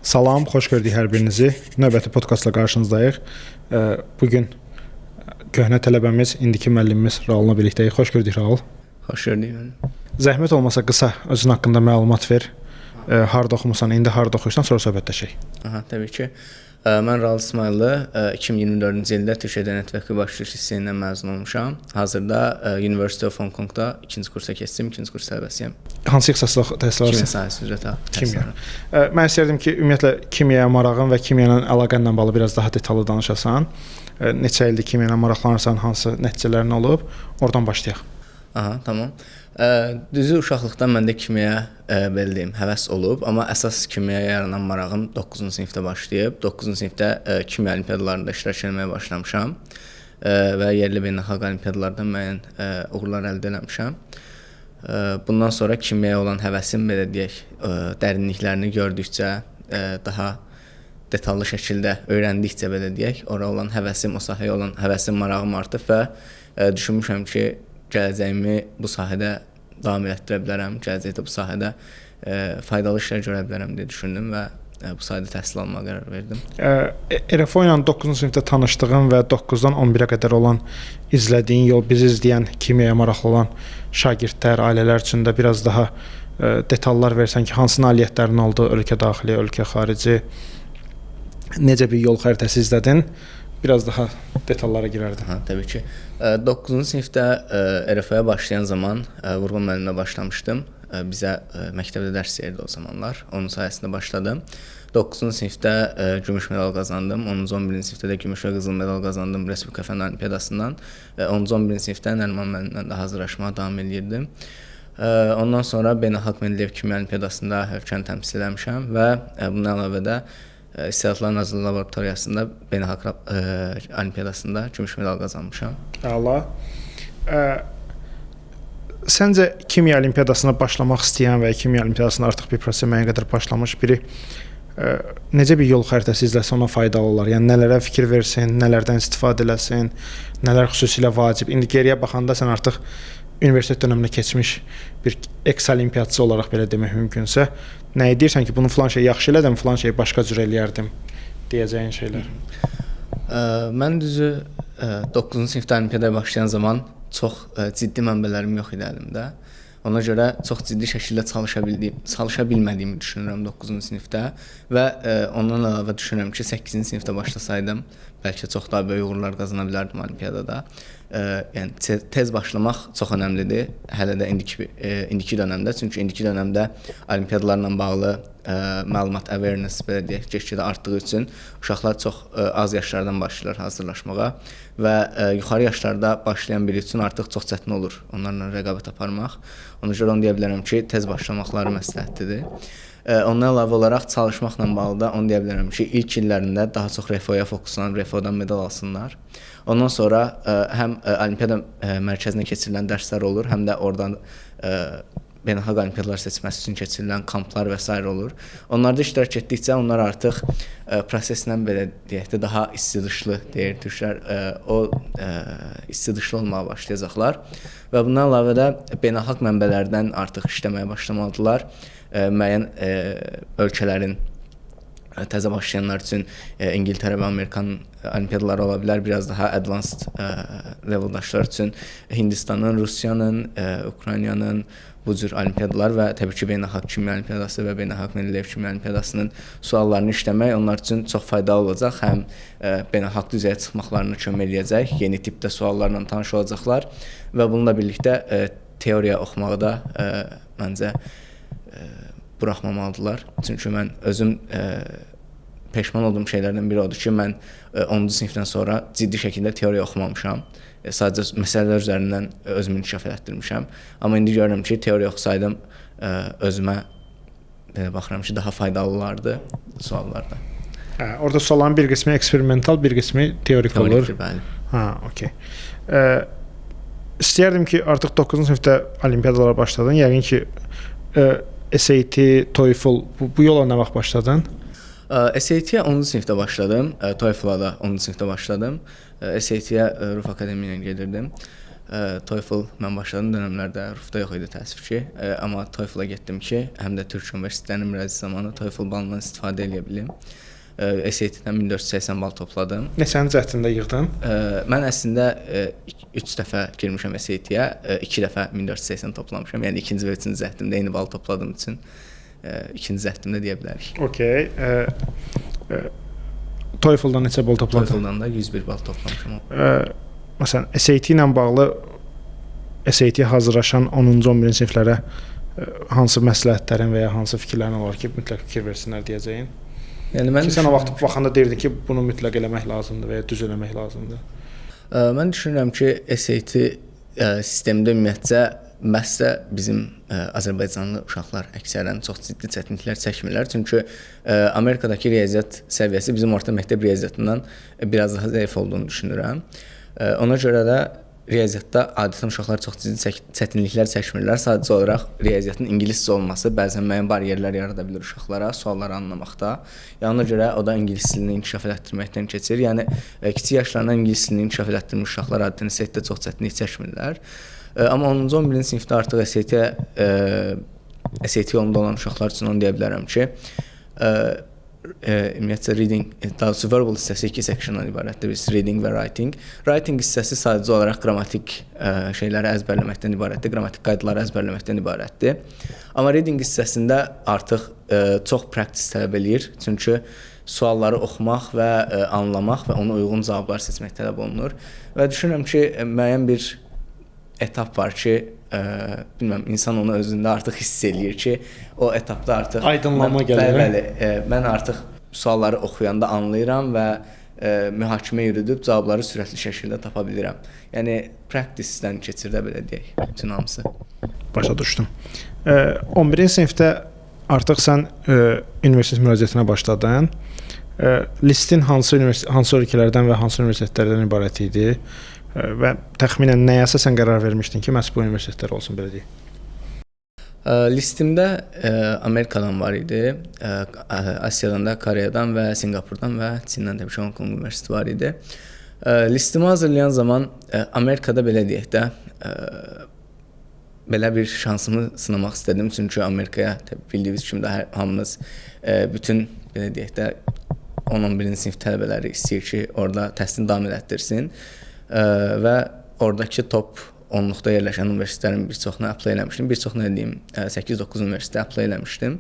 Salam, xoş gördük hər birinizi. Növbəti podkastla qarşınızdayıq. Bugün köhnə tələbəmiz, indiki müəllimimiz Raul'la birlikdəyik. Xoş gördük Raul. Xoş gördük. Zəhmət olmasa qısa özün haqqında məlumat ver. Harda oxumusan, indi harda oxuyursan, sonra söhbətləşək. Təbii ki. Mən Raul İsmayıllı 2024-cü ildə Türkiyə Dövlət Vəkili Başçılıq liseysindən məzun olmuşam. Hazırda University of Hong Kongda 2-ci kursa keçdim, 2-ci kurs tələbəsiyəm. Hansı ixtisasda təhsil alırsan? Kimya sahəsi üzrə təhsil Kimya. Mən istərdim ki, ümumiyyətlə kimyaya marağın və kimya ilə əlaqənlə bağlı biraz daha detallı danışasan. Neçə ildir kimya ilə maraqlanırsan, hansı nəticələrin olub? Oradan başlayaq. Tamam. Düzü uşaqlıqdan məndə kimyaya belə deyim, həvəs olub, amma əsas kimyaya yaranan marağım 9-cu sinifdə başlayıb. 9-cu sinifdə kimya olimpiadalarında iştirak etməyə başlamışam və yerli beynəlxalq olimpiadalardan müəyyən uğurlar əldə etmişəm. Bundan sonra kimyaya olan həvəsim belə deyək, dərinliklərini gördükcə, daha detallı şəkildə öyrəndikcə belə deyək, ora olan həvəsim, o sahəyə olan həvəsim, marağım artıb və düşünmüşəm ki, gələcəyimi bu sahədə davam etdirə bilərəm, gələcəkdə bu sahədə faydalı işlər görə bilərəm deyə düşündüm və bu sahədə təhsil almağa qərar verdim. RFO ilə 9-cu sinifdə tanışdığın və 9-dan 11-ə qədər olan izlədiyin yol, bizi izləyən, kimyaya maraqlı olan şagirdlər, ailələr üçün də biraz daha detallar versən ki, hansı nailiyyətlərin oldu, ölkə daxili, ölkə xarici, necə bir yol xəritəsi izlədin? Biraz daha detallara girərdim. Təbii ki. 9-cu sinifdə RFO-ya başlayan zaman Vurğun müəllimlə başlamışdım. Bizə məktəbdə dərs verirdi o zamanlar. Onun sayəsində başladım. 9-cu sinifdə gümüş medal qazandım. 10-cu 11-ci sinifdə də gümüş və qızıl medal qazandım Respublika Fənn Olimpiadasından. 10-cu 11-ci sinifdə Nəriman müəllimlə də hazırlaşmağa davam edirdim. Ondan sonra Beynəlxalq Milli Kimya Olimpiadasında ölkəni təmsil etmişəm və bundan əlavə də İstedadlar Nazirliyi Laboratoriyasında Beynəlxalq Olimpiadasında gümüş medal qazanmışam. Əla. Səncə kimya olimpiadasına başlamaq istəyən və kimya olimpiadasına artıq bir prosesə müəyyən qədər başlamış biri necə bir yol xəritəsi izləsə ona faydalı olar? Yəni nələrə fikir versin, nələrdən istifadə eləsin, nələr xüsusilə vacib? İndi geriyə baxanda sən artıq universitet dövründə keçmiş bir eks-olimpiadçı olaraq belə demək mümkünsə, nə edirsən ki, bunu filan şey yaxşı elədim, filan şeyi başqa cür eləyərdim deyəcəyin şeylər? Mən düzü 9-cu sinifdə olimpiadaya başlayan zaman çox ciddi mənbələrim yox idi əlimdə. Ona görə çox ciddi şəkildə çalışa bilmədiyimi düşünürəm 9-cu sinifdə və ondan əlavə düşünürəm ki, 8-ci sinifdə başlasaydım, bəlkə çox daha böyük uğurlar qazana bilərdim olimpiadada. Yəni tez başlamaq çox önəmlidir, hələ də indiki dönəmdə. Çünki indiki dönəmdə olimpiadalarla bağlı məlumat awareness belə deyək, get-gedə artdığı üçün uşaqlar çox az yaşlardan başlayırlar hazırlaşmağa və yuxarı yaşlarda başlayan biri üçün artıq çox çətin olur onlarla rəqabət aparmaq. Ona görə onu deyə bilərəm ki, tez başlamaqları məsləhətlidir. Ondan əlavə olaraq çalışmaqla bağlı da onu deyə bilərəm ki, ilk illərində daha çox RFO-ya fokuslanıb RFO-dan medal alsınlar. Ondan sonra həm olimpiada mərkəzinə keçirilən dərslər olur, həm də oradan beynəlxalq olimpiadalar seçməsi üçün keçirilən kamplar və s. olur. Onlarda iştirak etdikcə onlar artıq proseslə belə deyək də daha istidışlı deyir türklər, o istidışlı olmağa başlayacaqlar və bundan əlavə də beynəlxalq mənbələrdən artıq işləməyə başlamalıdırlar. Müəyyən ölkələrin təzə başlayanlar üçün İngiltərə və Amerikanın olimpiadaları ola bilər, biraz daha advanced leveldaşlar üçün Hindistanın, Rusiyanın, Ukraynanın bu cür olimpiadalar və təbii ki, Beynəlxalq Kimya Olimpiadası və Beynəlxalq Milli Kimya Olimpiadasının suallarını işləmək onlar üçün çox faydalı olacaq. Həm beynəlxalq düzəyə çıxmaqlarına kömək eləyəcək, yeni tipdə suallarla tanış olacaqlar və bununla birlikdə teoriya oxumağı da məncə buraxmamalıdırlar. Çünki mən özüm peşman olduğum şeylərdən biri odur ki, mən 10-cu sinifdən sonra ciddi şəkildə teoriya oxumamışam. Sadəcə məsələlər üzərindən özümü inkişaf etdirmişəm. Amma indi görürəm ki, teoriya oxusaydım özümə baxıram ki, daha faydalı olardı suallarda. Orada sualların bir qismi eksperimental, bir qismi teorik olur. Teorikdir, bəli. Okey. İstəyərdim ki, artıq 9-cu sinifdə olimpiadalara başladın. Yəqin ki, SAT, TOEFL, bu yola nə vaxt başladın? SAT-yə 10-cu sinifdə başladım, TOEFL-a da 10-cu sinifdə başladım. SAT-yə Ruf Akademiya ilə gedirdim. TOEFL mən başladığım dövrlərdə Rufda yox idi təəssüf ki, amma TOEFL-a getdim ki, həm də Türk universitetlərinin müraciət zamanı TOEFL balından istifadə edə bilim. SAT-dən 1480 bal topladım. Neçənci cəhdində yığdın? Mən əslində 3 dəfə girmişəm SAT-yə, 2 dəfə 1480 toplamışam. Yəni ikinci və üçüncü cəhdimdə eyni bal topladığım üçün ikinci cəhdimdə deyə bilərik. Okay. TOEFL-dan neçə bal topladın? TOEFL-dan da 101 bal toplamışam. Məsələn, SAT ilə bağlı SAT-yə hazırlaşan 10-cu 11-ci siniflərə hansı məsləhətlərin və ya hansı fikirlərin olar ki, mütləq fikir versinlər deyəcəyin? Yəni mən sən o vaxt baxanda deyirdin ki, bunu mütləq eləmək lazımdır və ya düz eləmək lazımdır. Mən düşünürəm ki, SAT sistemində ümumiyyətcə məhz də bizim Azərbaycanlı uşaqlar əksərən çox ciddi çətinliklər çəkmirlər. Çünki Amerikadakı riyaziyyat səviyyəsi bizim orta məktəb riyaziyyatından biraz daha zəif olduğunu düşünürəm. Ona görə də riyaziyyatda adətən uşaqlar çox ciddi çətinliklər çəkmirlər. Sadəcə olaraq riyaziyyatın ingiliscə olması bəzən müəyyən bariyerlər yarada bilir uşaqlara sualları anlamaqda. Yəni ona görə o da ingilis dilini inkişaf elətdirməkdən keçir. Yəni kiçik yaşlarından ingilis dilini inkişaf elətdirmiş uşaqlar adətən SAT-də çox çətinlik çəkmirlər. Amma 10-cu 11-ci sinifdə artıq SAT yolunda olan uşaqlar üçün onu deyə bilərəm ki, ümumiyyətcə reading, daha doğrusu verbal hissəsi 2 sectiondan ibarətdir. Biz reading və writing. Writing hissəsi sadəcə olaraq qrammatik şeyləri əzbərləməkdən ibarətdir, qrammatik qaydaları əzbərləməkdən ibarətdir. Amma reading hissəsində artıq çox practice tələb eləyir. Çünki sualları oxumaq və anlamaq və ona uyğun cavablar seçmək tələb olunur. Və düşünürəm ki, müəyyən bir etap var ki, bilməm, insan onu özündə artıq hiss eləyir ki, o etapda artıq aydınlanma gəlir. Bəli, mən artıq sualları oxuyanda anlayıram və mühakimə yürüdüb cavabları sürətli şəkildə tapa bilirəm. Yəni practice-dən keçirdə belə deyək, bütün hamısı. Başa düşdüm. 11-ci sinifdə artıq sən universitet müraciətinə başladın. Listin hansı ölkələrdən və hansı universitetlərdən ibarət idi? Və təxminən nəyə əsasən qərar vermişdin ki, məhz bu universitetlər olsun, belə deyək? Listimdə Amerikadan var idi, Asiyadan da, Koreyadan və Sinqapurdan və Çindən təbii ki, Hong Kong Universiteti var idi. Listimi hazırlayan zaman Amerikada belə deyək də, belə bir şansımı sınamaq istədim. Çünki Amerikaya bildiyiniz kimi də hamımız bütün belə deyək də 10-11-ci sinif tələbələri istəyir ki, orada təhsilini davam elətdirsin. Və oradakı top 10-luqda yerləşən universitetlərin bir çoxuna apply eləmişdim. Bir çoxuna dediyim 8-9 universitetə apply eləmişdim.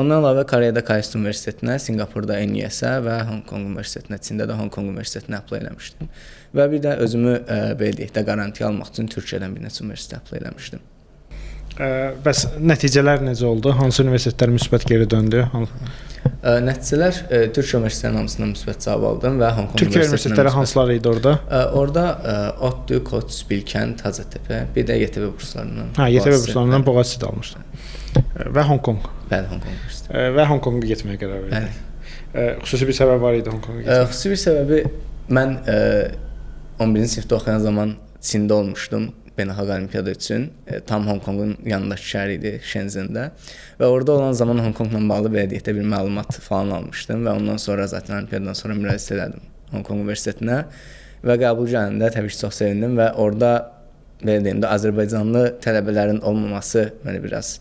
Ondan əlavə Koreyada KST Universitetinə, Sinqapurda NUS-ə və Hong Kong Universitetinə, Çində də Hong Kong Universitetinə apply eləmişdim. Və bir də özümü belə deyək də garantiya almaq üçün Türkiyədən bir neçə universitetə apply eləmişdim. Bəs nəticələr necə oldu? Hansı universitetlər müsbət geri döndü? Nəticələr Türkiyə universitetlərinin hamısından müsbət cavab aldım və Hong Kong Türkiyə universitetləri hansıları idi orada? Orada ODTÜ, Koç, Bilkənt, Hacettepe, bir də YTV burslarından. YTV burslarından Boğaziçi'də almışdım. Və Hong Kong. Bəli, Hong Kong universiteti. Və Hong Konga getməyə qərar verdin. Xüsusi bir səbəb var idi Hong Konga getməyə? Xüsusi bir səbəbi mən 11-ci sinifdə oxuyan zaman Çində olmuşdum. Beynəlxalq Olimpiada üçün tam Hong Kongun yanındakı şəhər idi, Shenzhendə və orada olan zaman Hong Kongla bağlı belə deyək də bir məlumat falan almışdım və ondan sonra zaten Olimpiadadan sonra müraciət etdim Hong Kong Universitetinə və qəbul gəlində təbii ki, çox sevindim və orada belə deyim də Azərbaycanlı tələbələrin olmaması məni biraz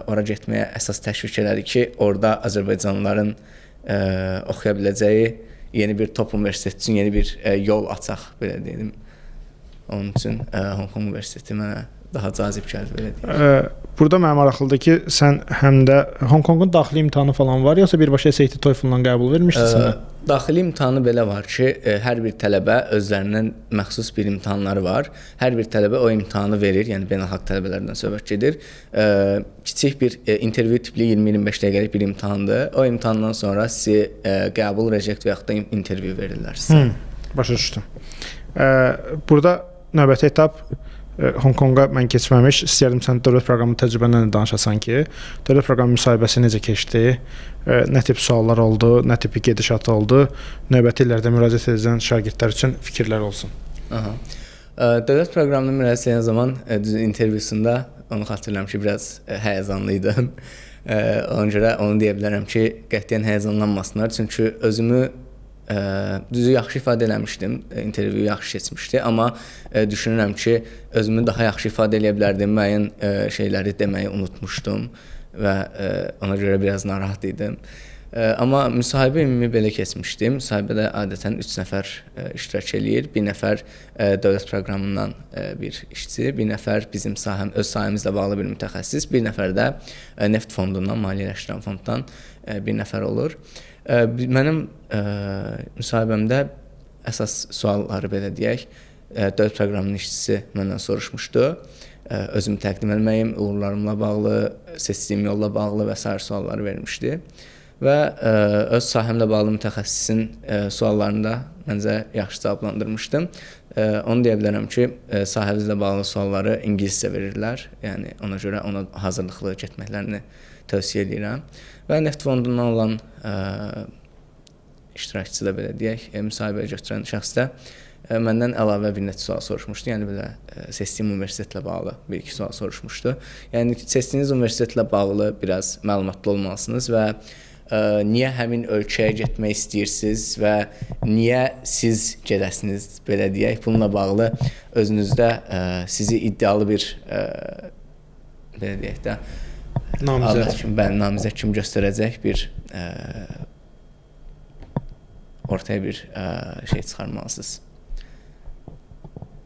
ora getməyə əsas təşviq elədi ki, orada Azərbaycanlıların oxuya biləcəyi yeni bir top universitet üçün yeni bir yol açaq, belə deyim. Onun üçün Hong Kong Universiteti mənə daha cazib gəldi, belə deyək. Burada mənim maraqlıdır ki, sən həm də Hong Kongun daxili imtahanı falan var, yoxsa birbaşa SAT TOEFL-la qəbul vermişdin sən? Daxili imtahanı belə var ki, hər bir tələbə özlərindən məxsus bir imtahanları var. Hər bir tələbə o imtahanı verir, yəni beynəlxalq tələbələrdən söhbət gedir. Kiçik bir intervyu tipli 20-25 dəqiqəlik bir imtahandır. O imtahandan sonra sizi qəbul, reject və yaxud da intervyu verirlər sizə. Başa düşdüm. Burada növbəti etap Hong Konga mən keçməmiş, istəyərdim sən dövlət proqramı təcrübəndən danışasan ki, dövlət proqramı müsahibəsi necə keçdi, nə tip suallar oldu, nə tip gedişat oldu, növbəti illərdə müraciət edəcən şagirdlər üçün fikirlər olsun. Dövlət proqramına müraciət edən zaman intervyusunda onu xatırlayıram ki, biraz həyəcanlıydım. Ona görə onu deyə bilərəm ki, qətiyyən həyəcanlanmasınlar, çünki özümü düzü yaxşı ifadə eləmişdim, intervyu yaxşı keçmişdi, amma düşünürəm ki, özümü daha yaxşı ifadə eləyə bilərdim, müəyyən şeyləri deməyi unutmuşdum və ona görə biraz narahat idim. Amma müsahibə ümumi belə keçmişdi. Müsahibədə adətən 3 nəfər iştirak eləyir. Bir nəfər dövlət proqramından bir işçi, bir nəfər bizim öz sahəmizlə bağlı bir mütəxəssis, bir nəfər də neft fondundan, maliyyələşdirən fonddan bir nəfər olur. Mənim müsahibəmdə əsas sualları belə deyək, dövlət proqramının işçisi məndən soruşmuşdu. Özümü təqdim etməyim, uğurlarımla bağlı, seçdiyim yolla bağlı və sair sualları vermişdi. Və öz sahəmlə bağlı mütəxəssisin suallarını da məncə yaxşı cavablandırmışdım. Onu deyə bilərəm ki, sahəmizlə bağlı sualları ingiliscə verirlər. Yəni ona görə ona hazırlıqlı getməklərini tövsiyə edirəm. Və neft fondundan olan iştirakçı da belə deyək, müsahibəyə götürən şəxs də məndən əlavə bir neçə sual soruşmuşdu. Yəni belə seçdiyim universitetlə bağlı bir-iki sual soruşmuşdu. Yəni seçdiyiniz universitetlə bağlı biraz məlumatlı olmalısınız və niyə həmin ölkəyə getmək istəyirsiniz və niyə siz gedəsiniz, belə deyək. Bununla bağlı özünüzdə sizi iddialı bir belə deyək də namizəd kimi göstərəcək bir ortaya bir şey çıxarmalısınız.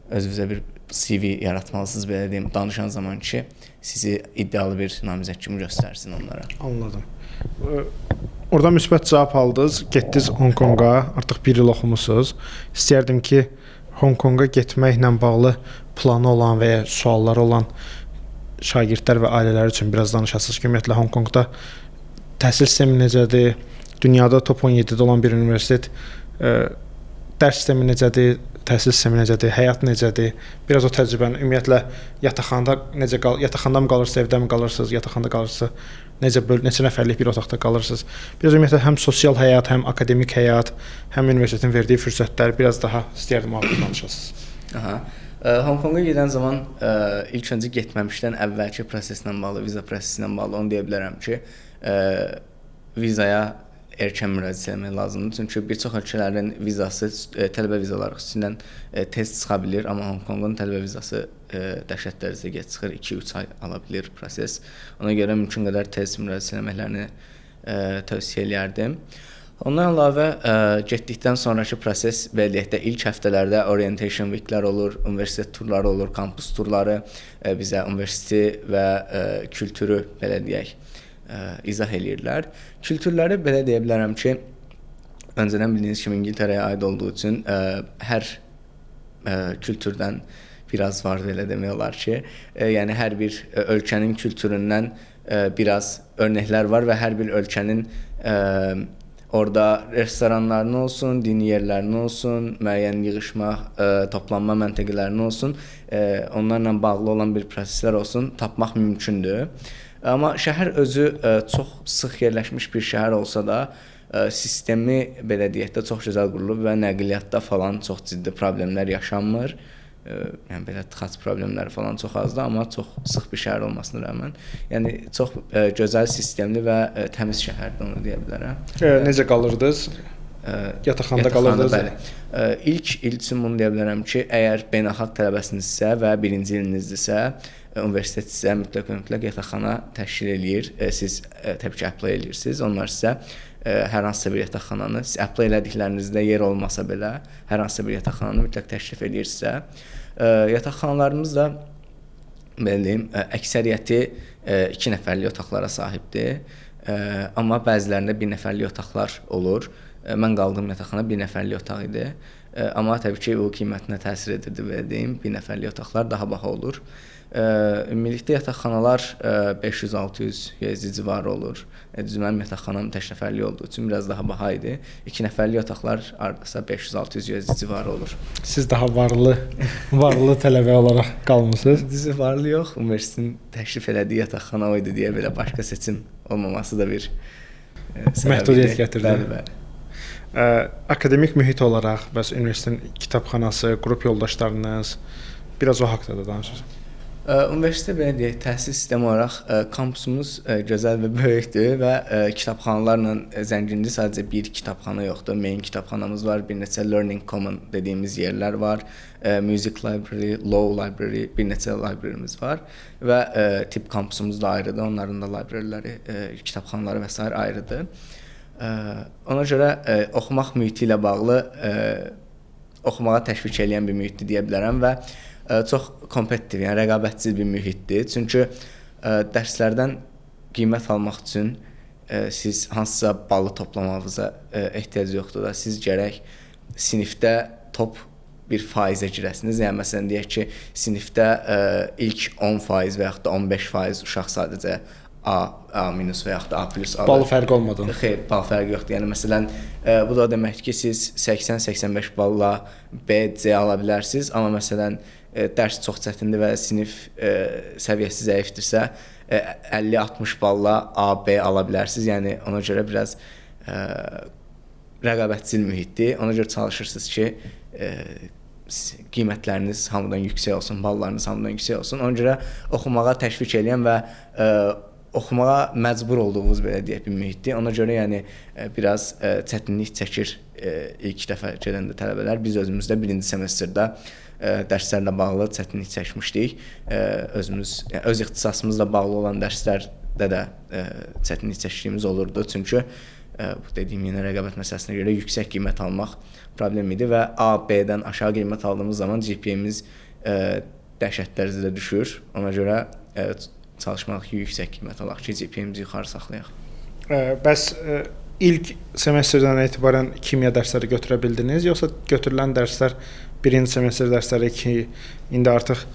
Özünüzə bir CV yaratmalısınız, belə deyim, danışan zaman ki, sizi iddialı bir namizəd kimi göstərsin onlara. Anladım. Orada müsbət cavab aldınız, getdiniz Hong Konga, artıq 1 il oxumusunuz. İstəyərdim ki, Hong Konga getməklə bağlı planı olan və ya sualları olan şagirdlər və ailələr üçün biraz danışasınız. Ümumiyyətlə Hong Kongda təhsil sistemi necədir? Dünyada top 17-də olan bir universitet, dərs sistemi necədir? Təhsil sistemi necədir? Həyat necədir? Biraz o təcrübəni, ümumiyyətlə yataqxanada mı qalırsınız, evdə mi qalırsınız? Yataqxanada qalırsınız, neçə nəfərlik bir otaqda qalırsınız? Biraz ümumiyyətlə həm sosial həyat, həm akademik həyat, həm universitetin verdiyi fürsətlər biraz daha istəyərdim haqqında danışasınız. Hong Konga gedən zaman ilk öncə getməmişdən əvvəlki proseslə bağlı, viza prosesi ilə bağlı onu deyə bilərəm ki, vizaya erkən müraciət etmək lazımdır. Çünki bir çox ölkələrin vizası, tələbə vizaları xüsusilə tez çıxa bilir, amma Hong Kongun tələbə vizası dəhşət dərəcədə gec çıxır, 2-3 ay ala bilir proses. Ona görə mümkün qədər tez müraciət etməklərini tövsiyə eləyərdim. Ondan əlavə getdikdən sonraki proses belə deyək də ilk həftələrdə orientation weeklər olur, universitet turları olur, kampus turları bizə universiteti və kültürü belə deyək izah eləyirlər. Kültürləri belə deyə bilərəm ki, öncədən bildiyiniz kimi İngiltərəyə aid olduğu üçün hər kültürdən biraz var, belə demək olar ki, yəni hər bir ölkənin kültüründən biraz örnəklər var və hər bir ölkənin orada restoranlarının olsun, dini yerlərinin olsun, müəyyən yığışma, toplanma məntəqələrinin olsun, onlarla bağlı olan bir proseslər olsun, tapmaq mümkündür. Amma şəhər özü çox sıx yerləşmiş bir şəhər olsa da, sistemi belə deyək də çox gözəl qurulub və nəqliyyatda falan çox ciddi problemlər yaşanmır. Yəni belə tıxac problemləri falan çox azdır, amma çox sıx bir şəhər olmasına rəğmən, yəni çox gözəl, sistemli və təmiz şəhərdir, onu deyə bilərəm. Necə qalırdınız? Yataqxanada qalırdınız? Bəli. İlk il üçün bunu deyə bilərəm ki, əgər beynəlxalq tələbəsinizsə və birinci ilinizdirsə, universitet sizə mütləq yataqxana təşkil eləyir. Siz təbii ki, apply eləyirsiniz. Onlar sizə hər hansısa bir yataqxananı, siz apply elədiklərinizdə yer olmasa belə, hər hansısa bir yataqxananı mütləq təklif eləyir sizə. Yataqxanalarımız da belə deyim, əksəriyyəti 2 nəfərlik otaqlara sahibdir. Amma bəzilərində 1 nəfərlik otaqlar olur. Mən qaldığım yataqxana 1 nəfərlik otaq idi. Amma təbii ki, o qiymətinə təsir edirdi, belə deyim. 1 nəfərlik otaqlar daha baha olur. Ümumilikdə yataqxanalar 500-600 USD civarı olur. Düzdür, mənim yataqxanam tək nəfərlik olduğu üçün biraz daha baha idi. 2 nəfərlik otaqlar hardasa 500-600 USD civarı olur. Siz daha varlı tələbə olaraq qalmısınız? Düzdür, varlı yox. Universitetin təklif elədiyi yataqxana o idi deyə belə başqa seçim olmaması da bir məhdudiyyət gətirdi. Bəli. Akademik mühit olaraq, bəs universitetin kitabxanası, qrup yoldaşlarınız, biraz o haqqda da danışırsınız. Universitet belə deyək, təhsil sistemi olaraq kampusumuz gözəl və böyükdür və kitabxanalarla zəngindir. Sadəcə bir kitabxana yoxdur. Main kitabxanamız var, bir neçə learning common dediyimiz yerlər var. Music library, law library, bir neçə library'miz var və tibb kampusumuz da ayrıdır. Onların da libraryləri, kitabxanaları və s. ayrıdır. Ona görə oxumaq mühiti ilə bağlı oxumağa təşviq edən bir mühitdir deyə bilərəm və çox kompetitiv, yəni rəqabətçil bir mühitdir. Çünki dərslərdən qiymət almaq üçün siz hansısa balı toplamağınıza ehtiyac yoxdur da. Siz gərək sinifdə top bir faizə girəsiniz. Yəni məsələn deyək ki, sinifdə ilk 10% və yaxud da 15% uşaq sadəcə A minus və yaxud da A plus alır. Bal fərqi olmadan. Xeyr, bal fərqi yoxdur. Yəni məsələn, bu da deməkdir ki, siz 80-85 balla B, C ala bilərsiniz, amma məsələn dərs çox çətindir və sinif səviyyəsi zəifdirsə, 50-60 balla A, B ala bilərsiniz. Yəni ona görə biraz rəqabətçil mühitdir. Ona görə çalışırsınız ki, qiymətləriniz hamıdan yüksək olsun, ballarınız hamıdan yüksək olsun. Ona görə oxumağa təşviq edən və oxumağa məcbur olduğunuz belə deyək bir mühitdir. Ona görə yəni biraz çətinlik çəkir ilk dəfə gedəndə tələbələr. Biz özümüz də birinci semestrdə dərslərlə bağlı çətinlik çəkmişdik. Yəni öz ixtisasımızla bağlı olan dərslərdə də çətinlik çəkdiyimiz olurdu. Çünki bu dediyim yenə rəqabət məsələsinə görə yüksək qiymət almaq problem idi və A, B-dən aşağı qiymət aldığımız zaman GPA-miz dəhşətli dərəcədə düşür. Ona görə çalışmalıyıq ki, yüksək qiymət alaq ki, GPA-mizi yuxarı saxlayaq. Bəs ilk semestrdən etibarən kimya dərsləri götürə bildiniz, yoxsa götürülən dərslər birinci semestr dərsləri ki, indi artıq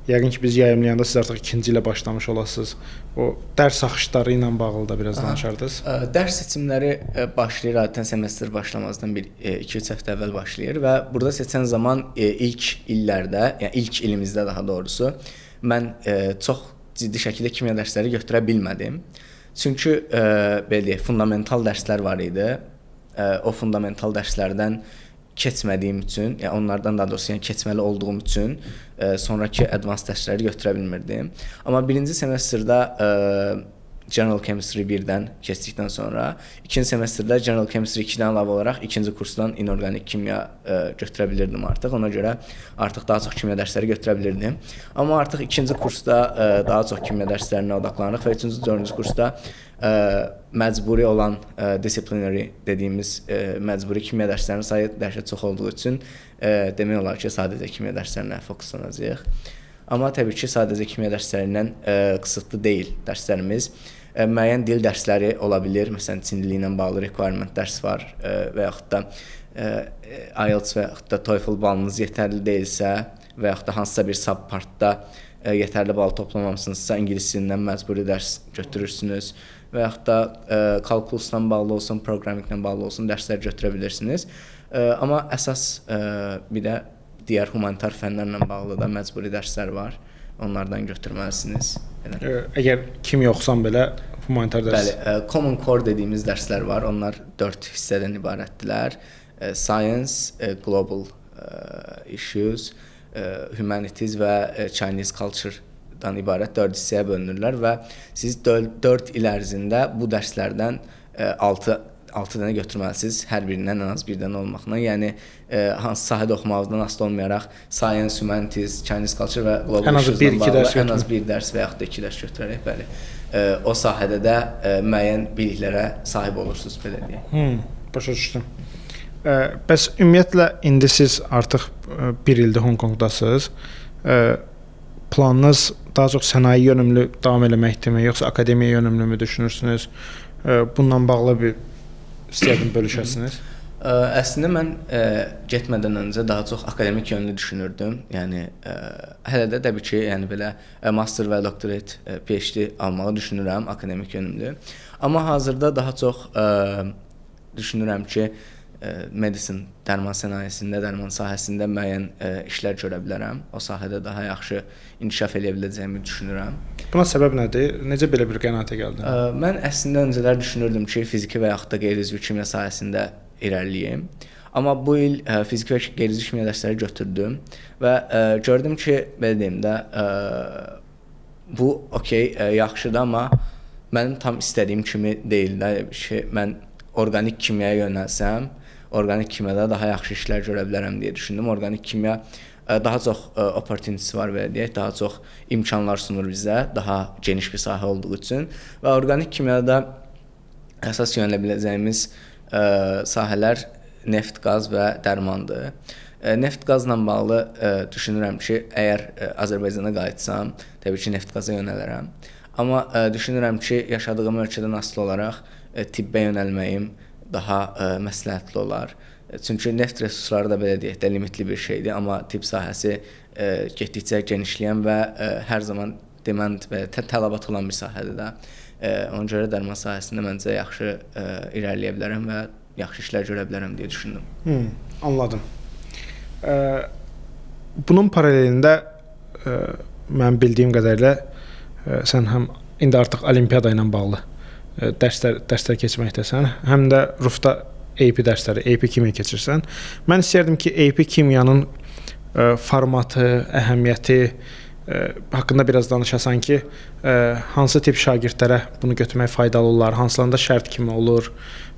yəqin ki, biz yayımlayanda siz artıq ikinci ilə başlamış olasınız. O dərs axışları ilə bağlı da biraz danışardınız. Dərs seçimləri başlayır, adətən semestr başlamazdan 2-3 həftə əvvəl başlayır və burada seçən zaman ilk illərdə, yəni ilk ilimizdə daha doğrusu, mən çox ciddi şəkildə kimya dərsləri götürə bilmədim. Çünki belə deyək, fundamental dərslər var idi. O fundamental dərslərdən keçmədiyim üçün, yəni onlardan daha doğrusu yəni keçməli olduğum üçün sonrakı advanced dərsləri götürə bilmirdim. Amma birinci semestrdə General Chemistry 1-dən keçdikdən sonra, ikinci semestrdə General Chemistry 2-dən əlavə olaraq ikinci kursdan inorganik kimya götürə bilirdim artıq. Ona görə artıq daha çox kimya dərsləri götürə bilirdim. Amma artıq ikinci kursda daha çox kimya dərslərinə odaqlanırıq və üçüncü, dördüncü kursda məcburi olan disciplinary dediyimiz məcburi kimya dərslərinin sayı dəhşət çox olduğu üçün demək olar ki, sadəcə kimya dərslərinə fokuslanacağıq. Amma təbii ki, sadəcə kimya dərslərindən qısıtlı deyil dərslərimiz. Müəyyən dil dərsləri ola bilir. Məsələn, çinli ilə bağlı requirement dərs var və yaxud da IELTS və yaxud da TOEFL balınız yetərli deyilsə və yaxud da hansısa bir subpartda yetərli bal toplamamısınızsa, ingilis dilindən məcburi dərs götürürsünüz və yaxud da kalkulusla bağlı olsun, programminglə bağlı olsun dərslər götürə bilirsiniz. Amma əsas bir də digər humanitar fənlərlə bağlı da məcburi dərslər var. Onlardan götürməlisiniz. Əgər kimya oxusan belə humanitar dərs. Bəli, Common Core dediyimiz dərslər var. Onlar 4 hissədən ibarətdirlər. Science, Global Issues, Humanities və Chinese Culture-dan ibarət 4 hissəyə bölünürlər və siz 4 il ərzində bu dərslərdən 6 dənə götürməlisiniz, hər birindən ən az bir dənə olmaqla. Yəni hansı sahədə oxumağınızdan asılı olmayaraq Science, Humanities, Chinese Culture və Global Issues-dan bağlı ən az bir dərs və yaxud da 2 dərs götürərək, bəli, o sahədə də müəyyən biliklərə sahib olursunuz, belə deyək. Başa düşdüm. Bəs ümumiyyətlə indi siz artıq bir ildir Hong Kongdasınız. Planınız daha çox sənaye yönümlü davam eləməkdirmi, yoxsa akademiya yönümlü mü düşünürsünüz? Bununla bağlı bir istəyirdim bölüşəsiniz. Əslində mən getmədən öncə daha çox akademik yönlü düşünürdüm. Yəni hələ də təbii ki, yəni belə master və doktorat, PhD almağı düşünürəm akademik yönümlü. Amma hazırda daha çox düşünürəm ki, medicine, dərman sənayesində, dərman sahəsində müəyyən işlər görə bilərəm. O sahədə daha yaxşı inkişaf edə biləcəyimi düşünürəm. Buna səbəb nədir? Necə belə bir qənaətə gəldin? Mən əslində öncələr düşünürdüm ki, fiziki və yaxud da qeyri-üzvü kimya sahəsində irəliləyim. Amma bu il fiziki və qeyri-üzvü kimya dərsləri götürdüm və gördüm ki, belə deyim də, bu okey, yaxşıdır, amma mənim tam istədiyim kimi deyil də şey. Mən orqanik kimyaya yönəlsəm, orqanik kimyada daha yaxşı işlər görə bilərəm deyə düşündüm. Orqanik kimya daha çox opportunity var belə deyək, daha çox imkanlar sunur bizə, daha geniş bir sahə olduğu üçün və orqanik kimyada əsas yönələ biləcəyimiz sahələr neft, qaz və dərmandır. Neft qazla bağlı düşünürəm ki, əgər Azərbaycana qayıtsam, təbii ki, neft qaza yönələrəm. Amma düşünürəm ki, yaşadığım ölkədən asılı olaraq tibbə yönəlməyim daha məsləhətli olar. Çünki neft resursları da belə deyək də limitli bir şeydir, amma tibb sahəsi getdikcə genişləyən və hər zaman deməli tələbat olan bir sahədir də. Ona görə dərman sahəsində məncə yaxşı irəliləyə bilərəm və yaxşı işlər görə bilərəm deyə düşündüm. Anladım. Bunun paralelində mən bildiyim qədərilə sən həm indi artıq olimpiada ilə bağlı dərslər keçməkdəsən, həm də Rufda AP dərsləri, AP kimya keçirsən. Mən istərdim ki, AP kimyanın formatı, əhəmiyyəti haqqında biraz danışasan ki, hansı tip şagirdlərə bunu götürmək faydalı olar, hansılarında şərt kimi olur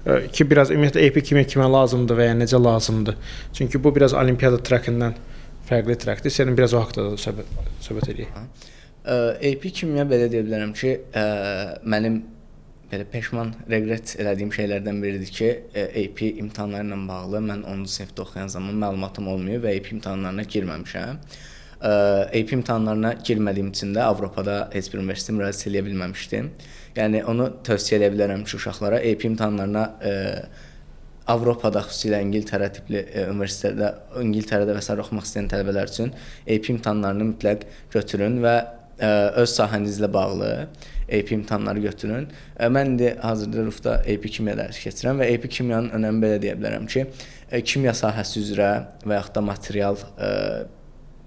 ki, biraz ümumiyyətlə AP kimya lazımdır və ya necə lazımdır. Çünki bu biraz olimpiada trekindən fərqli trekdir. Sənin biraz o haqqda da söhbət edək. AP kimya belə deyə bilərəm ki, mənim belə peşman, regret elədiyim şeylərdən biridir ki, AP imtahanları ilə bağlı mən 10-cu sinifdə oxuyan zaman məlumatım olmuyor və AP imtahanlarına girməmişəm. AP imtahanlarına girmədiyim üçün də Avropada heç bir universitetə müraciət edə bilməmişdim. Yəni onu tövsiyə edə bilərəm ki, uşaqlara AP imtahanlarına Avropada, xüsusilə İngiltərə tipli universitetdə, İngiltərədə və sair oxumaq istəyən tələbələr üçün AP imtahanlarını mütləq götürün və öz sahənizlə bağlı AP imtahanları götürün. Mən indi hazırda Rufda AP kimya dərsi keçirəm və AP kimyanın önəmi belə deyə bilərəm ki, kimya sahəsi üzrə və yaxud da material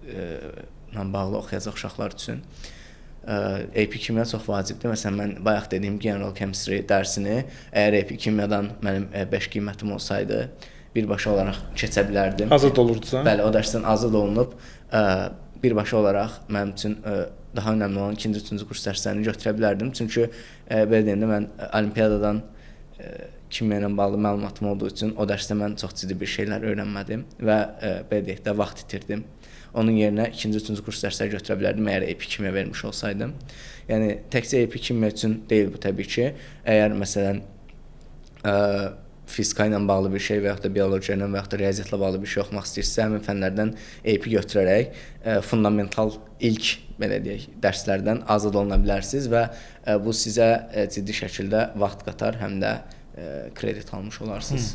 ilə bağlı oxuyacaq uşaqlar üçün AP kimya çox vacibdir. Məsələn, mən bayaq dediyim General Chemistry dərsini əgər AP kimyadan mənim 5 qiymətim olsaydı, birbaşa olaraq keçə bilərdim. Azad olurdusa? Bəli, o dərsdən azad olunub birbaşa olaraq mənim üçün daha önəmli olan 2-ci, 3-cü kurs dərslərini götürə bilərdim. Çünki belə deyəndə mən olimpiyadadan kimya ilə bağlı məlumatım olduğu üçün o dərsdə mən çox ciddi bir şeylər öyrənmədim və belə deyək də vaxt itirdim. Onun yerinə 2-ci, 3-cü kurs dərsləri götürə bilərdim əgər AP kimya vermiş olsaydım. Yəni təkcə AP kimya üçün deyil bu təbii ki. Əgər məsələn fizika ilə bağlı bir şey və yaxud da biologiya ilə və yaxud da riyaziyyatla bağlı bir şey oxumaq istəyirsə, həmin fənlərdən AP götürərək fundamental ilk belə deyək dərslərdən azad oluna bilərsiniz və bu sizə ciddi şəkildə vaxt qatar, həm də kredit almış olarsınız.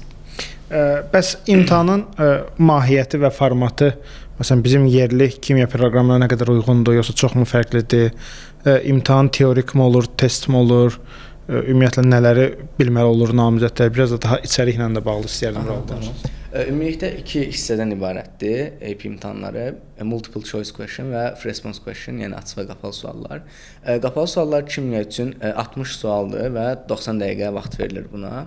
Bəs imtahanın mahiyyəti və formatı məsələn bizim yerli kimya proqramlarına nə qədər uyğundur, yoxsa çoxmu fərqlidir? İmtahan teorik mi olur, test mi olur? Ümumiyyətlə nələri bilməli olur namizədlər? Biraz da daha içəriklə də bağlı istəyərdim razılaşın. Ümumilikdə 2 hissədən ibarətdir AP imtahanları. Multiple choice question və free response question, yəni açıq və qapalı suallar. Qapalı suallar kimya üçün 60 sualdır və 90 dəqiqə vaxt verilir buna.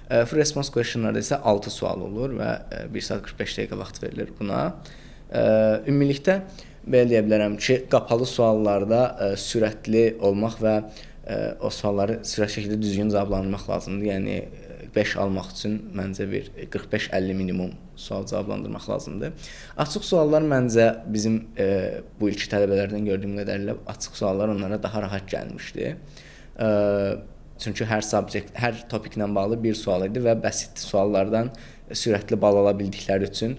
Free response questionlarda isə 6 sual olur və 1 saat 45 dəqiqə vaxt verilir buna. Ümumilikdə belə deyə bilərəm ki, qapalı suallarda sürətli olmaq və o sualları sürətli şəkildə düzgün cavablandırmaq lazımdır. Yəni 5 almaq üçün məncə bir 45-50 minimum sual cavablandırmaq lazımdır. Açıq suallar məncə bizim bu ilk tələbələrdən gördüyüm qədərilə açıq suallar onlara daha rahat gəlmişdi. Çünki hər topiklə bağlı bir sual idi və bəsit suallardan sürətli bal ala bildikləri üçün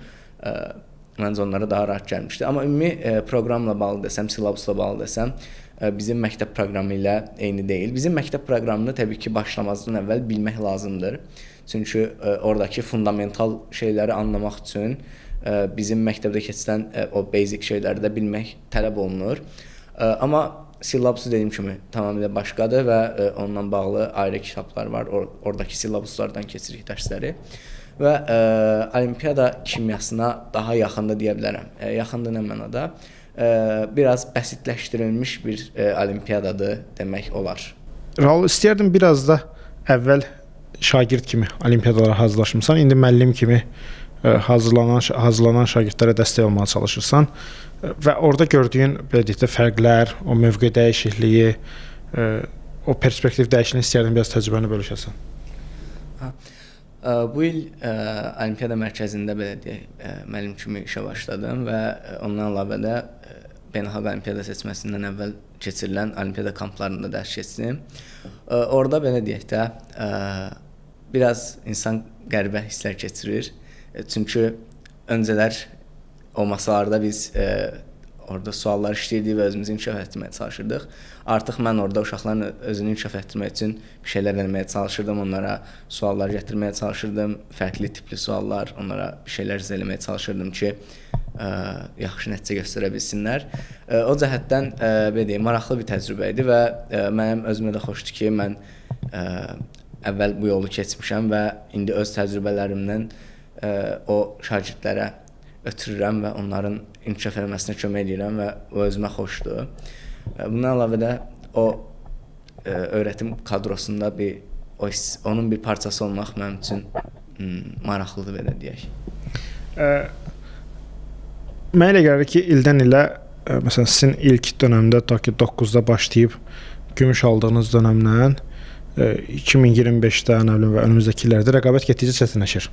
məncə onlara daha rahat gəlmişdi. Amma ümumi proqramla bağlı desəm, silabusla bağlı desəm, bizim məktəb proqramı ilə eyni deyil. Bizim məktəb proqramını təbii ki, başlamazdan əvvəl bilmək lazımdır. Çünki oradakı fundamental şeyləri anlamaq üçün bizim məktəbdə keçirilən o basic şeyləri də bilmək tələb olunur. Amma silabusu dediyim kimi tamamilə başqadır və onunla bağlı ayrı kitablar var. Oradakı silabuslardan keçirik dərsləri. Və olimpiyada kimyasına daha yaxındır deyə bilərəm. Yaxındır nə mənada? Biraz bəsitləşdirilmiş bir olimpiyadadır demək olar. Raul, istəyərdim biraz da əvvəl şagird kimi olimpiyadalara hazırlaşmısan, indi müəllim kimi hazırlanan şagirdlərə dəstək olmağa çalışırsan və orada gördüyün belə deyək də fərqlər, o mövqe dəyişikliyi, o perspektiv dəyişikliyi istəyirdim biraz təcrübəni bölüşəsən. Bu il Olimpiada mərkəzində belə deyək, müəllim kimi işə başladım və ondan əlavə də beynəlxalq olimpiada seçməsindən əvvəl keçirilən olimpiada kamplarında dərs keçdim. Orada belə deyək də biraz insan qəribə hisslər keçirir. Çünki öncələr o masalarda biz orada suallar işləyirdik və özümüzü inkişaf etdirməyə çalışırdıq. Artıq mən orada uşaqların özünü inkişaf etdirmək üçün bir şeylər eləməyə çalışırdım, onlara suallar gətirməyə çalışırdım, fərqli tipli suallar, onlara bir şeylər izah eləməyə çalışırdım ki, yaxşı nəticə göstərə bilsinlər. O cəhətdən belə deyim, maraqlı bir təcrübə idi və mənim özümə də xoşdur ki, mən əvvəl bu yolu keçmişəm və indi öz təcrübələrimdən o şagirdlərə ötürürəm və onların inkişaf etməsinə kömək edirəm və o özümə xoşdur. Bundan əlavə də o öyrətim kadrosunda onun bir parçası olmaq mənim üçün maraqlıdır belə deyək. Mənə elə gəlir ki, ildən ilə məsələn sizin ilk dövrdə ta ki 9-da başlayıb gümüş aldığınız dövrdən 2025-də və önümüzdəki illərdə rəqabət getdikcə çətinləşir.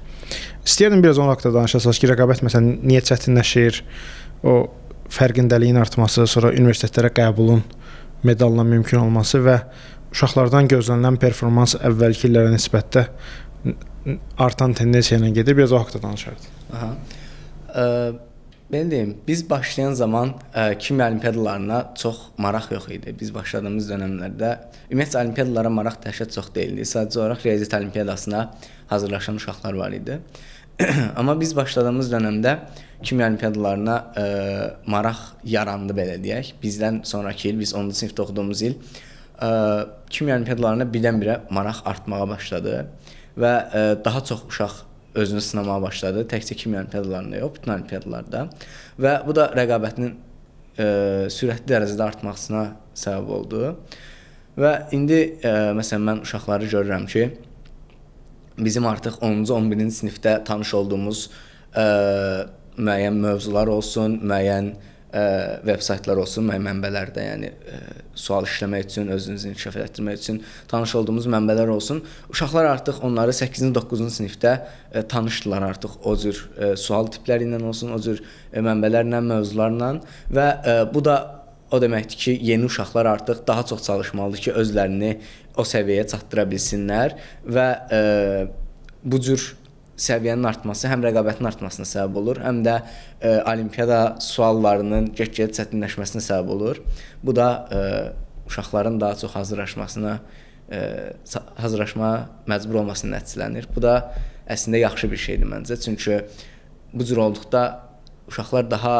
İstəyirdim biraz onun haqqında danışasınız ki, rəqabət məsələn niyə çətinləşir? O fərqindəliyin artması, sonra universitetlərə qəbulun medalla mümkün olması və uşaqlardan gözlənilən performans əvvəlki illərə nisbətdə artan tendensiya ilə gedir. Biraz o haqqında danışardıq. Belə deyim, biz başlayan zaman kimya olimpiadalarına çox maraq yox idi. Biz başladığımız dönəmlərdə ümumiyyətlə olimpiadalara maraq dəhşət çox deyildi. Sadəcə olaraq riyaziyyat olimpiadasına hazırlaşan uşaqlar var idi. Amma biz başladığımız dönəmdə kimya olimpiadalarına maraq yarandı belə deyək. Bizdən sonraki il, biz 10-cu sinifdə oxuduğumuz il kimya olimpiadalarına birdən-birə maraq artmağa başladı və daha çox uşaq özünü sınamağa başladı. Təkcə kimya olimpiadalarında yox, bütün olimpiadalarda. Və bu da rəqabətin sürətli dərəcədə artmasına səbəb oldu. Və indi məsələn mən uşaqları görürəm ki, bizim artıq 10-cu, 11-ci sinifdə tanış olduğumuz müəyyən mövzular olsun, müəyyən veb saytlar olsun, müəyyən mənbələrdə, yəni sual işləmək üçün, özünüzü inkişaf etdirmək üçün tanış olduğumuz mənbələr olsun. Uşaqlar artıq onları 8-ci, 9-cu sinifdə tanışdılar artıq o cür sual tipləri ilə olsun, o cür mənbələrlə, mövzularla və bu da o deməkdir ki, yeni uşaqlar artıq daha çox çalışmalıdır ki, özlərini o səviyyəyə çatdıra bilsinlər və bu cür səviyyənin artması həm rəqabətin artmasına səbəb olur, həm də olimpiada suallarının get-gedə çətinləşməsinə səbəb olur. Bu da uşaqların daha çox hazırlaşmaya məcbur olmasına nəticələnir. Bu da əslində yaxşı bir şeydir məncə. Çünki bu cür olduqda uşaqlar daha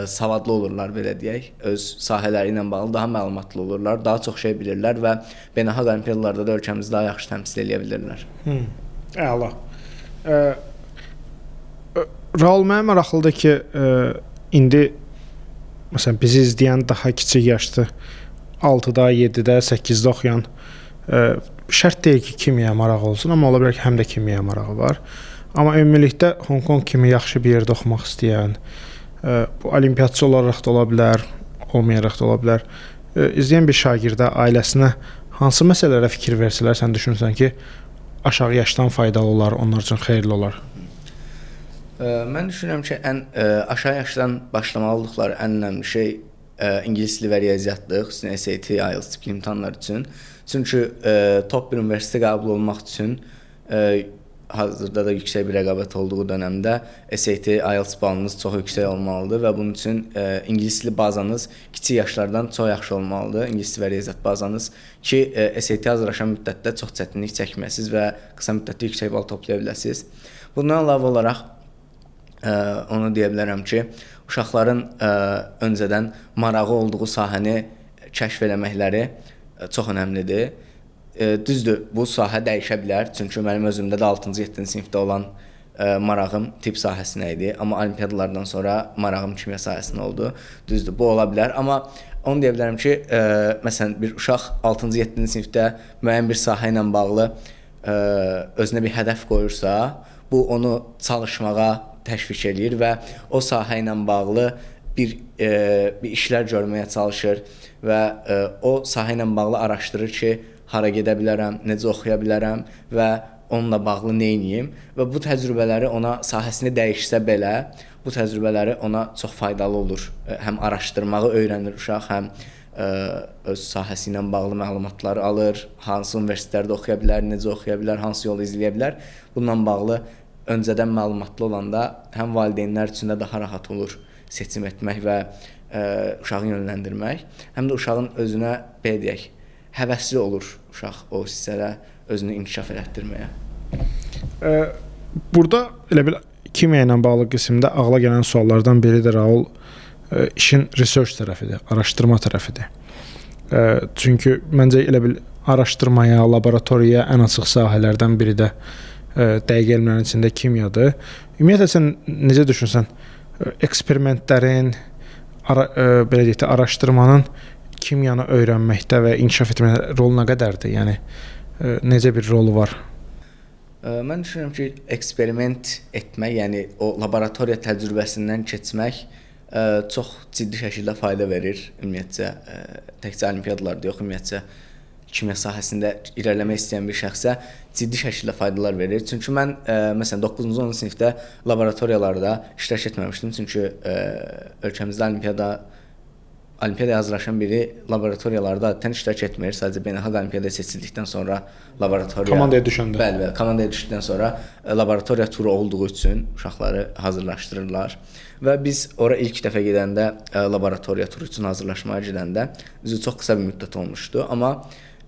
savadlı olurlar, belə deyək. Öz sahələri ilə bağlı daha məlumatlı olurlar, daha çox şey bilirlər və beynəlxalq olimpiadalarda da ölkəmizi daha yaxşı təmsil edə bilirlər. Əla. Raul, mənə maraqlıdır ki, indi məsələn bizi izləyən daha kiçik yaşlı 6-da, 7-də, 8-də oxuyan şərt deyil ki, kimyaya marağı olsun, amma ola bilər ki, həm də kimyaya marağı var. Amma ümumilikdə Hong Kong kimi yaxşı bir yerdə oxumaq istəyən, bu olimpiyatçı olaraq da ola bilər, olmayaraq da ola bilər, izləyən bir şagirdə ailəsinə hansı məsələlərə fikir versələr, sən düşünürsən ki, aşağı yaşdan faydalı olar, onlar üçün xeyirli olar? Mən düşünürəm ki, aşağı yaşdan başlamalıdıqları ən önəmli şey ingilis dili və riyaziyyatdır, xüsusən SAT, IELTS tipli imtahanlar üçün. Çünki top bir universitetə qəbul olmaq üçün hazırda da yüksək bir rəqabət olduğu dönəmdə SAT, IELTS balınız çox yüksək olmalıdır və bunun üçün ingilis dili bazanız kiçik yaşlardan çox yaxşı olmalıdır. İngilis dili və riyaziyyat bazanız ki, SAT hazırlaşan müddətdə çox çətinlik çəkməsiniz və qısa müddətdə yüksək bal toplaya biləsiniz. Bundan əlavə olaraq onu deyə bilərəm ki, uşaqların öncədən marağı olduğu sahəni kəşf eləməkləri çox önəmlidir. Düzdür, bu sahə dəyişə bilər. Çünki mənim özümdə də 6-cı, 7-ci sinifdə olan marağım tibb sahəsinə idi. Amma olimpiadalardan sonra marağım kimya sahəsinə oldu. Düzdür, bu ola bilər. Amma onu deyə bilərəm ki, məsələn, bir uşaq 6-cı, 7-ci sinifdə müəyyən bir sahə ilə bağlı özünə bir hədəf qoyursa, bu onu çalışmağa təşviq eləyir və o sahə ilə bağlı bir işlər görməyə çalışır və o sahə ilə bağlı araşdırır ki, hara gedə bilərəm, necə oxuya bilərəm və onunla bağlı nə edeyim və bu təcrübələri ona sahəsini dəyişsə belə, bu təcrübələri ona çox faydalı olur. Həm araşdırmağı öyrənir uşaq, həm öz sahəsi ilə bağlı məlumatları alır, hansı universitetlərdə oxuya bilər, necə oxuya bilər, hansı yolu izləyə bilər. Bununla bağlı öncədən məlumatlı olanda həm valideynlər üçün də daha rahat olur seçim etmək və uşağı yönləndirmək, həm də uşağın özünə, belə deyək, həvəsli olur uşaq o hissələ özünü inkişaf elətdirməyə. Burada elə bil kimya ilə bağlı qismdə ağla gələn suallardan biri də Raul işin research tərəfidir, araşdırma tərəfidir. Çünki məncə elə bil araşdırmaya, laboratoriyaya ən açıq sahələrdən biri də dəqiq elmlərin içində kimyadır. Ümumiyyətlə sən necə düşünsən, eksperimentlərin, belə deyək də, araşdırmanın kimyanı öyrənməkdə və inkişaf etməkdə rolu nə qədərdir? Yəni necə bir rolu var? Mən düşünürəm ki, eksperiment etmək, yəni o laboratoriya təcrübəsindən keçmək çox ciddi şəkildə fayda verir. Ümumiyyətcə, təkcə olimpiadalarda yox, ümumiyyətcə kimya sahəsində irəliləmək istəyən bir şəxsə ciddi şəkildə faydalar verir. Çünki mən məsələn 9-cu 10-cu sinifdə laboratoriyalarda iştirak etməmişdim. Çünki ölkəmizdə olimpiyadaya hazırlaşan biri laboratoriyalarda adətən iştirak etmir. Sadəcə beynəlxalq olimpiyadaya seçildikdən sonra laboratoriya komandaya düşəndə. Bəli, komandaya düşdükdən sonra laboratoriya turu olduğu üçün uşaqları hazırlaşdırırlar. Və biz ora ilk dəfə gedəndə laboratoriya turu üçün hazırlaşmaya gedəndə çox qısa bir müddət olmuşdu, amma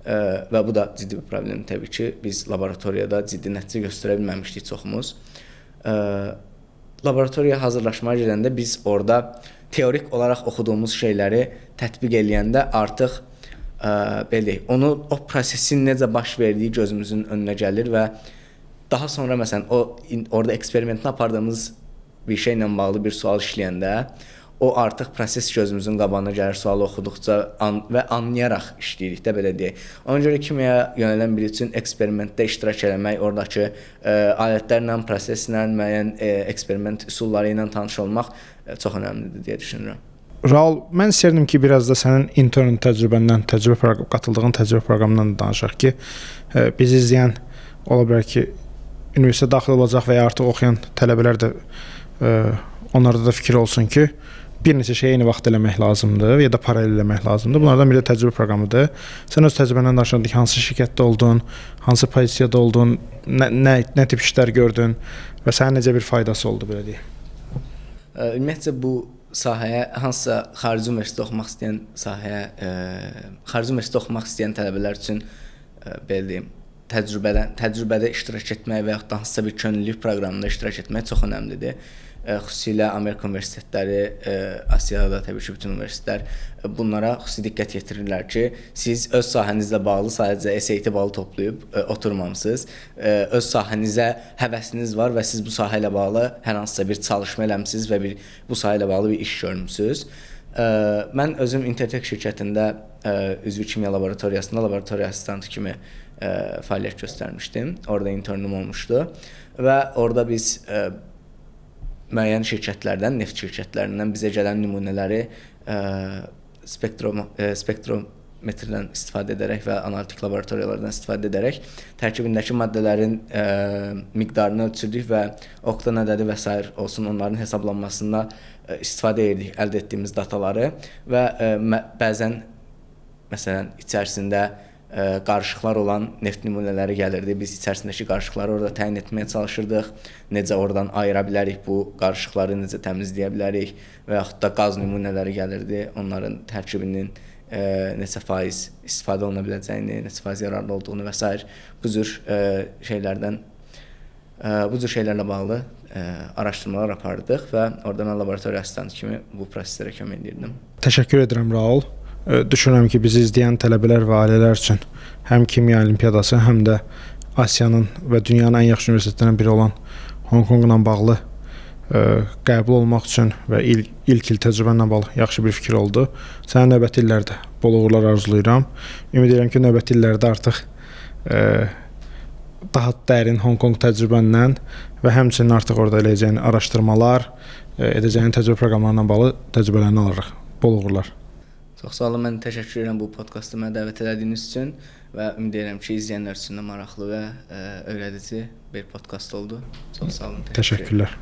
və bu da ciddi bir problem təbii ki, biz laboratoriyada ciddi nəticə göstərə bilməmişdik çoxumuz. Laboratoriyaya hazırlaşmaya gedəndə biz orada teorik olaraq oxuduğumuz şeyləri tətbiq eləyəndə artıq belə deyək, o prosesin necə baş verdiyi gözümüzün önünə gəlir və daha sonra məsələn orada eksperimentini apardığımız bir şeylə bağlı bir sual işləyəndə o artıq proses gözümüzün qabağına gəlir, sualı oxuduqca və anlayaraq işləyirik də, belə deyək. Ona görə kimyaya yönələn biri üçün eksperimentdə iştirak etmək, oradakı alətlərlə, proseslə, müəyyən eksperiment üsulları ilə tanış olmaq çox önəmlidir deyə düşünürəm. Raul, mən istərdim ki, biraz da sənin intern təcrübəndən, qatıldığın təcrübə proqramından danışaq ki, bizi izləyən ola bilər ki, universitetə daxil olacaq və ya artıq oxuyan tələbələr də onlarda da fikir olsun ki, bir neçə şeyi eyni vaxt eləmək lazımdır ya da paralel eləmək lazımdır. Bunlardan biri də təcrübə proqramıdır. Sən öz təcrübəndən danışanda ki, hansı şirkətdə oldun, hansı pozisiyada oldun, nə tip işlər gördün və sənə necə bir faydası oldu, belə deyək? Ümumiyyətcə bu sahəyə hansısa xarici universitetdə oxumaq istəyən tələbələr üçün belə deyim, təcrübədə iştirak etmək və yaxud da hansısa bir könüllülük proqramında iştirak etmək çox önəmlidir. Xüsusilə Amerika universitetləri, Asiyada təbii ki, bütün universitetlər bunlara xüsusi diqqət yetirirlər ki, siz öz sahənizlə bağlı sadəcə SAT balı toplayıb oturmamısınız. Öz sahənizə həvəsiniz var və siz bu sahə ilə bağlı hər hansısa bir çalışma eləmisiniz və bu sahə ilə bağlı bir iş görmüsünüz. Mən özüm Intertek şirkətində üzvü kimya laboratoriyasında laboratoriya assistantı kimi fəaliyyət göstərmişdim. Orada internum olmuşdu və orada biz müəyyən şirkətlərdən, neft şirkətlərindən bizə gələn nümunələri spektrometrdən istifadə edərək və analitik laboratoriyalardan istifadə edərək tərkibindəki maddələrin miqdarını ölçürdük və oktan ədədi və s. olsun onların hesablanmasında istifadə edirdik əldə etdiyimiz dataları və bəzən məsələn içərisində qarışıqlar olan neft nümunələri gəlirdi. Biz içərisindəki qarışıqları orada təyin etməyə çalışırdıq. Necə oradan ayıra bilərik, bu qarışıqları necə təmizləyə bilərik və yaxud da qaz nümunələri gəlirdi. Onların tərkibinin neçə faiz istifadə oluna biləcəyini, neçə faiz yararlı olduğunu və s. Bu cür şeylərlə bağlı araşdırmalar apardıq və orada mən laboratoriya assistantı kimi bu proseslərə kömək edirdim. Təşəkkür edirəm Raul. Düşünürəm ki, bizi izləyən tələbələr və ailələr üçün həm kimya olimpiyadası, həm də Asiyanın və dünyanın ən yaxşı universitetlərindən biri olan Hong Kongla bağlı qəbul olmaq üçün və ilk il təcrübənlə bağlı yaxşı bir fikir oldu. Sənə növbəti illərdə bol uğurlar arzulayıram. Ümid edirəm ki, növbəti illərdə artıq daha dərin Hong Kong təcrübəndən və həmçinin artıq orada eləyəcəyin araşdırmalar, edəcəyin təcrübə proqramlarına bağlı təcrübələrini alırıq. Bol uğurlar. Çox sağ olun. Mən təşəkkür edirəm bu podkastı mənə dəvət etdiyiniz üçün və ümid edirəm ki, izləyənlər üçün də maraqlı və öyrədici bir podkast oldu. Çox sağ olun. Təşəkkürlər.